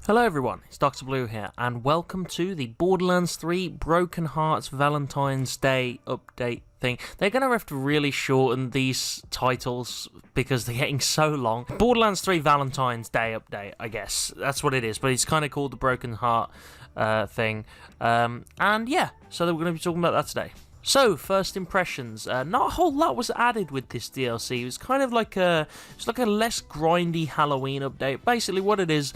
Hello everyone, it's Dr. Blue here, and welcome to the Borderlands 3 Broken Hearts Valentine's Day update thing. They're going to have to really shorten these titles because they're getting so long. Borderlands 3 Valentine's Day update, I guess. That's what it is, but it's kind of called the Broken Heart thing. And yeah, so we're going to be talking about that today. So, first impressions. Not a whole lot was added with this DLC. It was kind of like a less grindy Halloween update. Basically, what it is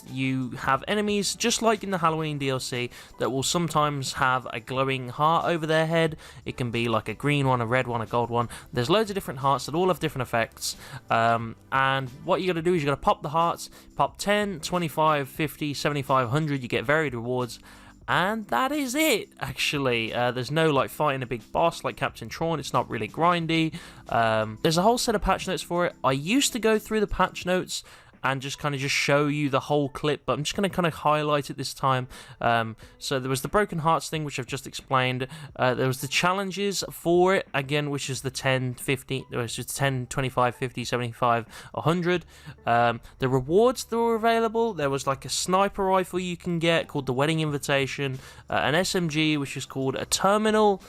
you have enemies, just like in the Halloween DLC, that will sometimes have a glowing heart over their head. It can be like a green one, a red one, a gold one. There's loads of different hearts that all have different effects. And what you got to do is you got to pop the hearts, pop 10, 25, 50, 75, 100. You get varied rewards. And that is it, actually. There's no, like, fighting a big boss like Captain Tron. It's not really grindy. There's a whole set of patch notes for it. I used to go through the patch notes and just show you the whole clip, but I'm just going to kind of highlight it this time. So there was the Broken Hearts thing, which I've just explained. There was the challenges for it, again, which is the 10, 50, there was just 10, 25, 50, 75, 100. The rewards that were available, there was like a sniper rifle you can get called the Wedding Invitation, an SMG, which is called a Terminal.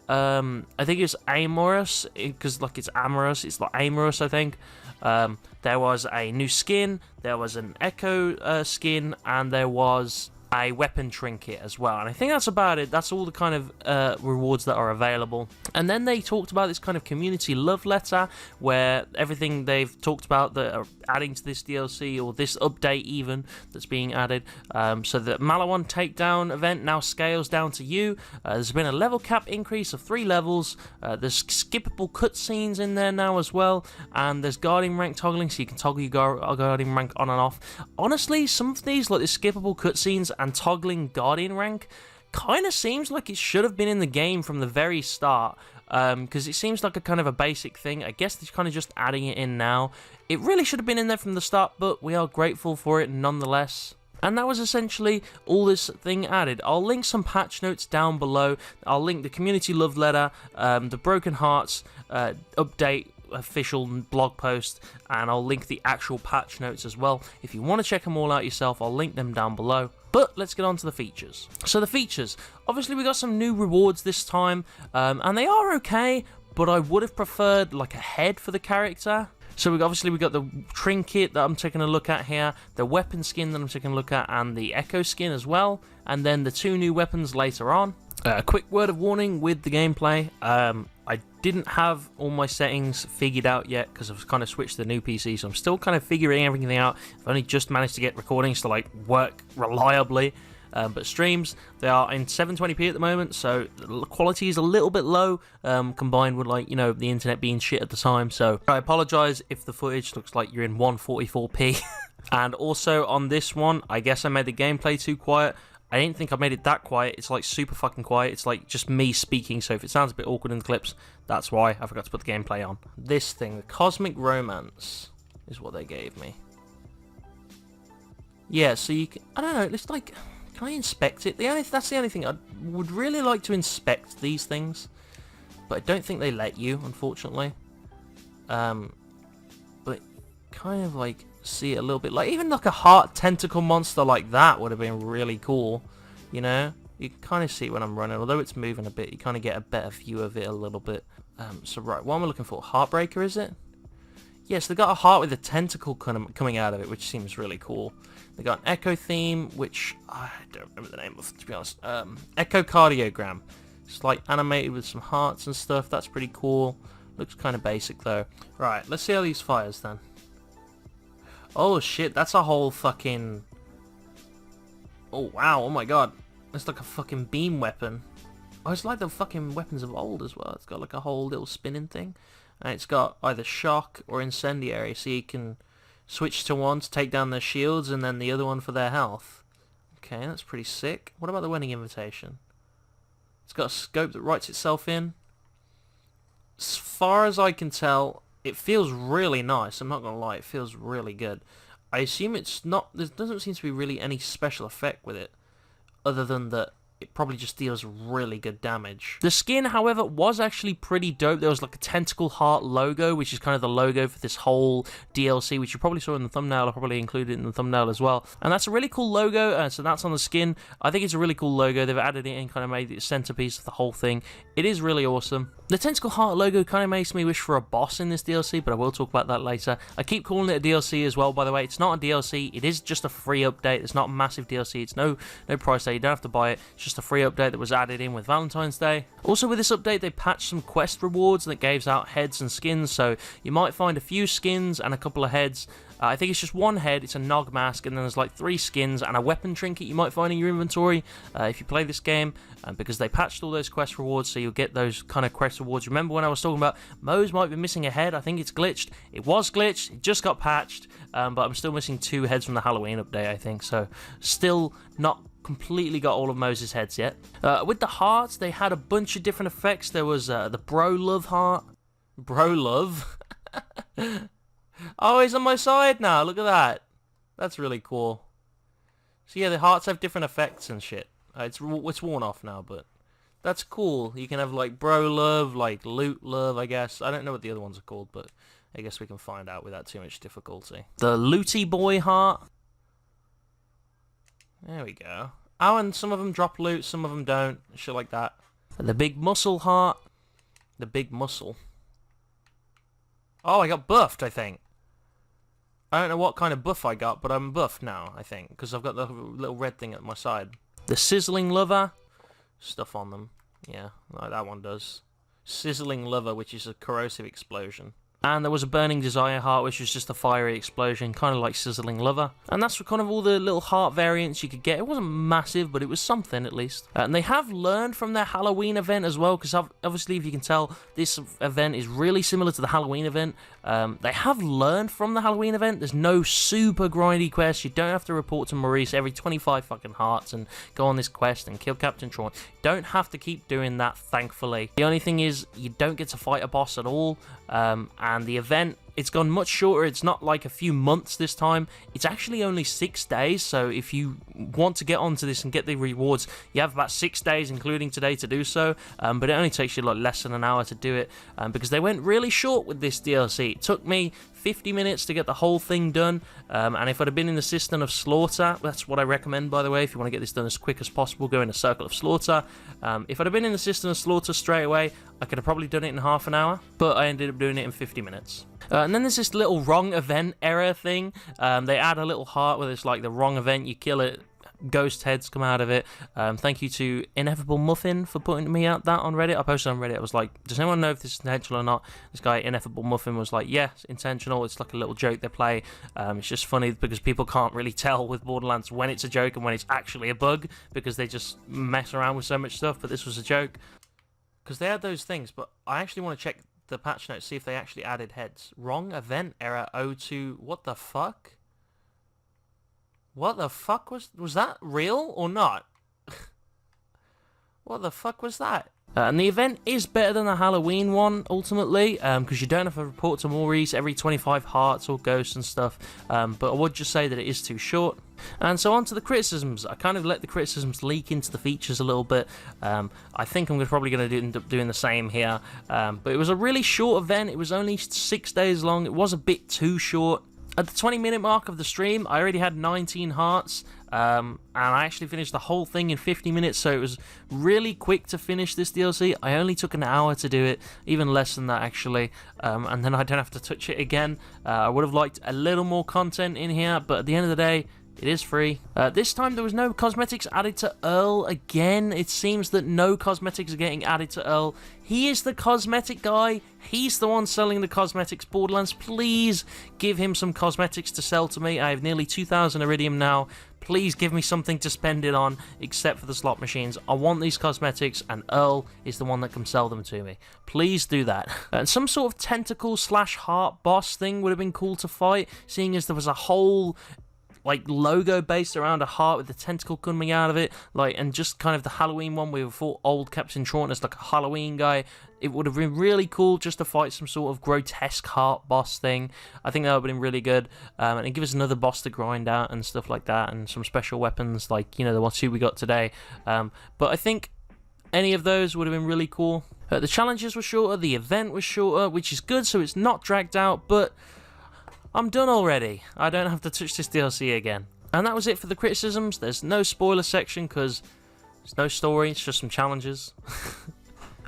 I think it's amorous, because like it's amorous, it's like amorous, I think. There was a new skin, there was an Echo skin, and there was a weapon trinket as well. And I think that's about it. That's all the kind of rewards that are available. And then they talked about this kind of community love letter, where everything they've talked about that are adding to this DLC, or this update even, that's being added. So the Malawan takedown event now scales down to you. There's been a level cap increase of 3 levels. There's skippable cutscenes in there now as well. And there's guardian rank toggling, so you can toggle your guardian rank on and off. Honestly, some of these, like the skippable cutscenes and toggling guardian rank, kind of seems like it should have been in the game from the very start, because it seems like a kind of a basic thing. I guess they're kind of just adding it in now. It really should have been in there from the start, but we are grateful for it nonetheless. And that was essentially all this thing added. I'll link some patch notes down below. I'll link the community love letter, the Broken Hearts update official blog post, and I'll link the actual patch notes as well. If you want to check them all out yourself, I'll link them down below. But let's get on to the features. So the features, obviously we got some new rewards this time, and they are okay, but I would have preferred like a head for the character. So we got the trinket that I'm taking a look at here, the weapon skin that I'm taking a look at, and the Echo skin as well, and then the 2 new weapons later on. A quick word of warning with the gameplay. I didn't have all my settings figured out yet because I've kind of switched to the new PC, so I'm still kind of figuring everything out. I've only just managed to get recordings to like work reliably. But streams, they are in 720p at the moment, so the quality is a little bit low, combined with, like, you know, the internet being shit at the time. So I apologise if the footage looks like you're in 144p. And also on this one, I guess I made the gameplay too quiet. I didn't think I made it that quiet. It's like super fucking quiet. It's like just me speaking, so if it sounds a bit awkward in the clips, that's why I forgot to put the gameplay on. This thing, the Cosmic Romance, is what they gave me. Yeah, so you can, I don't know, it's like, can I inspect it? That's the only thing. I would really like to inspect these things, but I don't think they let you, unfortunately. But kind of like see it a little bit, like even like a heart tentacle monster like that would have been really cool, you know? You can kind of see it when I'm running, although it's moving a bit, you kind of get a better view of it a little bit. So right, what am I looking for? Heartbreaker, is it? Yes, they got a heart with a tentacle coming out of it, which seems really cool. They got an Echo theme, which I don't remember the name of, to be honest. Echocardiogram. It's like animated with some hearts and stuff. That's pretty cool. Looks kind of basic though. Right, let's see how these fires then. Oh shit, that's a whole fucking... Oh wow, oh my god. It's like a fucking beam weapon. Oh, it's like the fucking weapons of old as well. It's got like a whole little spinning thing. And it's got either shock or incendiary, so you can switch to one to take down their shields and then the other one for their health. Okay, that's pretty sick. What about the Wedding Invitation? It's got a scope that writes itself in. As far as I can tell, it feels really nice. I'm not going to lie, it feels really good. I assume it's not... There doesn't seem to be really any special effect with it, other than that it probably just deals really good damage. The skin, however, was actually pretty dope. There was like a tentacle heart logo, which is kind of the logo for this whole DLC, which you probably saw in the thumbnail. I probably included it in the thumbnail as well. And that's a really cool logo, so that's on the skin. I think it's a really cool logo. They've added it in, kind of made it the centerpiece of the whole thing. It is really awesome. The tentacle heart logo kind of makes me wish for a boss in this DLC, but I will talk about that later. I keep calling it a DLC as well, by the way. It's not a DLC. It is just a free update. It's not a massive DLC. It's no price tag. You don't have to buy it. It's just a free update that was added in with Valentine's Day. Also, with this update, they patched some quest rewards that gives out heads and skins, so you might find a few skins and a couple of heads. I think it's just one head, it's a Nog mask, and then there's like 3 skins and a weapon trinket you might find in your inventory if you play this game, because they patched all those quest rewards, so you'll get those kind of quest rewards. Remember when I was talking about Moe's might be missing a head? I think it's glitched. It was glitched, it just got patched, but I'm still missing 2 heads from the Halloween update, I think, so still not completely got all of Moses' heads yet. With the hearts, they had a bunch of different effects. There was the Bro Love heart. Bro Love? Oh, he's on my side now. Look at that. That's really cool. So yeah, the hearts have different effects and shit. It's worn off now, but that's cool. You can have like Bro Love, like Loot Love, I guess. I don't know what the other ones are called, but I guess we can find out without too much difficulty. The Looty Boy heart. There we go. Oh, and some of them drop loot, some of them don't. Shit like that. The Big Muscle heart. The Big Muscle. Oh, I got buffed, I think. I don't know what kind of buff I got, but I'm buffed now, I think, because I've got the little red thing at my side. The Sizzling Lover. Stuff on them. Yeah, like that one does. Sizzling Lover, which is a corrosive explosion. And there was a Burning Desire heart, which was just a fiery explosion, kind of like Sizzling Lover. And that's kind of all the little heart variants you could get. It wasn't massive, but it was something at least. And they have learned from their Halloween event as well, because obviously, if you can tell, this event is really similar to the Halloween event. They have learned from the Halloween event. There's no super grindy quest. You don't have to report to Maurice every 25 fucking hearts and go on this quest and kill Captain Tron. You don't have to keep doing that, thankfully. The only thing is, you don't get to fight a boss at all. And the event, it's gone much shorter. It's not like a few months this time. It's actually only 6 days, so if you want to get onto this and get the rewards, you have about 6 days, including today, to do so, but it only takes you like less than an hour to do it, because they went really short with this DLC. It took me 50 minutes to get the whole thing done, and if I'd have been in the system of Slaughter, that's what I recommend, by the way, if you want to get this done as quick as possible, go in a Circle of Slaughter. If I'd have been in the system of Slaughter straight away, I could have probably done it in half an hour, but I ended up doing it in 50 minutes. And then there's this little wrong event error thing. They add a little heart where it's like the wrong event, you kill it, ghost heads come out of it. Thank you to Ineffable Muffin for putting me out that on Reddit. I posted on Reddit, I was like, does anyone know if this is intentional or not? This guy, Ineffable Muffin, was like, yes, intentional. It's like a little joke they play. It's just funny because people can't really tell with Borderlands when it's a joke and when it's actually a bug, because they just mess around with so much stuff, but this was a joke. Because they had those things, but I actually want to check the patch notes, see if they actually added heads. Wrong event error 02. What the fuck? What the fuck was that real or not? What the fuck was that? And the event is better than the Halloween one, ultimately, because you don't have to report to Maurice every 25 hearts or ghosts and stuff, but I would just say that it is too short. And so on to the criticisms. I kind of let the criticisms leak into the features a little bit. I think I'm probably going to end up doing the same here, but it was a really short event. It was only 6 days long. It was a bit too short. At the 20-minute mark of the stream, I already had 19 hearts, and I actually finished the whole thing in 50 minutes, so it was really quick to finish this DLC. I only took an hour to do it, even less than that, actually, and then I don't have to touch it again. I would have liked a little more content in here, but at the end of the day, it is free. This time there was no cosmetics added to Earl again. It seems that no cosmetics are getting added to Earl. He is the cosmetic guy. He's the one selling the cosmetics. Borderlands, please give him some cosmetics to sell to me. I have nearly 2,000 Iridium now. Please give me something to spend it on, except for the slot machines. I want these cosmetics, and Earl is the one that can sell them to me. Please do that. And some sort of tentacle / heart boss thing would have been cool to fight, seeing as there was a whole like logo based around a heart with the tentacle coming out of it, like, and just kind of the Halloween one where we fought old Captain Tron as like a Halloween guy. It would have been really cool just to fight some sort of grotesque heart boss thing. I think that would have been really good, and give us another boss to grind out and stuff like that, and some special weapons like, you know, the ones we got today. But I think any of those would have been really cool. The challenges were shorter, the event was shorter, which is good, so it's not dragged out, but I'm done already. I don't have to touch this DLC again. And that was it for the criticisms. There's no spoiler section because there's no story, it's just some challenges.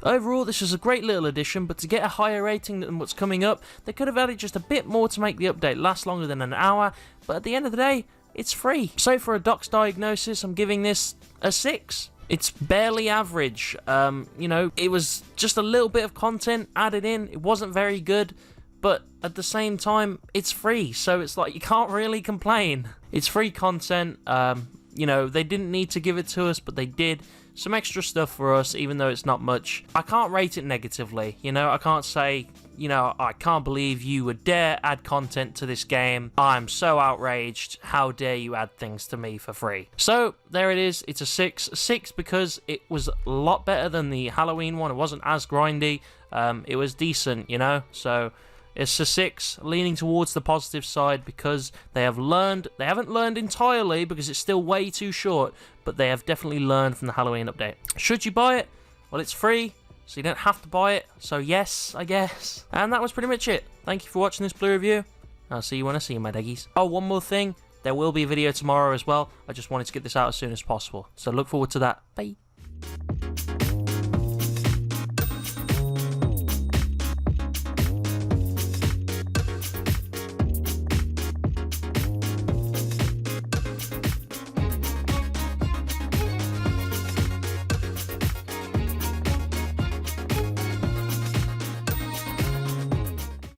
Overall, this was a great little addition, but to get a higher rating than what's coming up, they could have added just a bit more to make the update last longer than an hour, but at the end of the day, it's free. So for a Doc's diagnosis, I'm giving this a 6. It's barely average. You know, it was just a little bit of content added in. It wasn't very good, but at the same time, it's free, so it's like you can't really complain. It's free content. You know, they didn't need to give it to us, but they did. Some extra stuff for us, even though it's not much. I can't rate it negatively, you know? I can't say, you know, I can't believe you would dare add content to this game. I'm so outraged. How dare you add things to me for free? So, there it is. It's a 6. A 6 because it was a lot better than the Halloween one. It wasn't as grindy. It was decent, you know? So, it's a 6, leaning towards the positive side because they have learned. They haven't learned entirely because it's still way too short, but they have definitely learned from the Halloween update. Should you buy it? Well, it's free, so you don't have to buy it. So yes, I guess. And that was pretty much it. Thank you for watching this Blue Review. I'll see you when I see you, my doggies. Oh, one more thing. There will be a video tomorrow as well. I just wanted to get this out as soon as possible. So look forward to that. Bye.